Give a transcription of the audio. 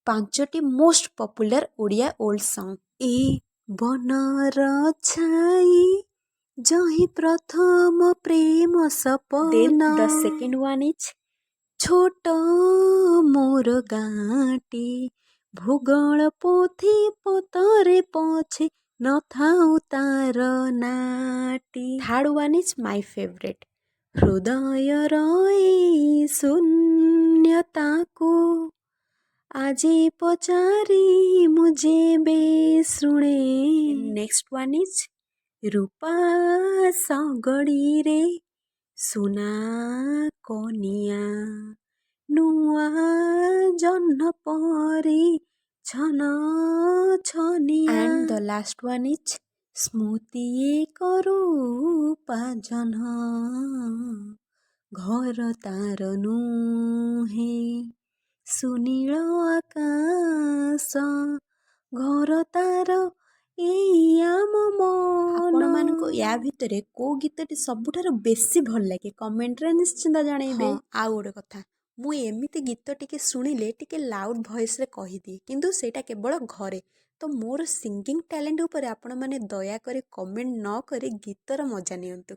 ପାଞ୍ଚଟି most popular Odia old ସଙ୍ଗ। ଏ ବନର ଛାଇ ଯହିଁ ପ୍ରଥମ ପ୍ରେମ ସପନ। ଦ ସେକେଣ୍ଡ ୱାନ୍ ଇଜ୍ ଛୋଟ ମୋର ଗାଁଟି ଭୂଗୋଳ ପୋଥି ପତରେ ପଛେ ନଥାଉ ତାର ନାଟି। Third one is my favourite ହୃଦୟର ଏଇ ଶୂନ୍ୟତାକୁ ଆଜି ପଚାରି ମୁଁ ଯେବେ ଶୁଣେ। ନେକ୍ସଟ ୱାନ୍ ଇଜ୍ ରୂପା ଶଗଡ଼ିରେ ସୁନା କନିଆ ନୂଆ ଜହ୍ନ ପରି ଛନ ଛନିଆ। And the last one is ସ୍ମୃତି ରୂପା ଜହ୍ନ ଘର ତାର ନୁହେଁ ସୁନୀଳ ଆକାଶ ଘର ତାର ଏଇ ଆମ ମନ। ଆପଣମାନଙ୍କୁ ୟା ଭିତରେ କୋଉ ଗୀତଟି ସବୁଠାରୁ ବେଶୀ ଭଲ ଲାଗେ କମେଣ୍ଟରେ ନିଶ୍ଚିନ୍ତ ଜଣେଇବେ। ଆଉ ଗୋଟେ କଥା, ମୁଁ ଏମିତି ଗୀତ ଟିକେ ଶୁଣିଲେ ଟିକେ ଲାଉଡ୍ ଭଏସ୍ରେ କହିଦିଏ, କିନ୍ତୁ ସେଇଟା କେବଳ ଘରେ। ତ ମୋର ସିଙ୍ଗିଂ ଟ୍ୟାଲେଣ୍ଟ ଉପରେ ଆପଣମାନେ ଦୟାକରି କମେଣ୍ଟ ନ କରି ଗୀତର ମଜା ନିଅନ୍ତୁ।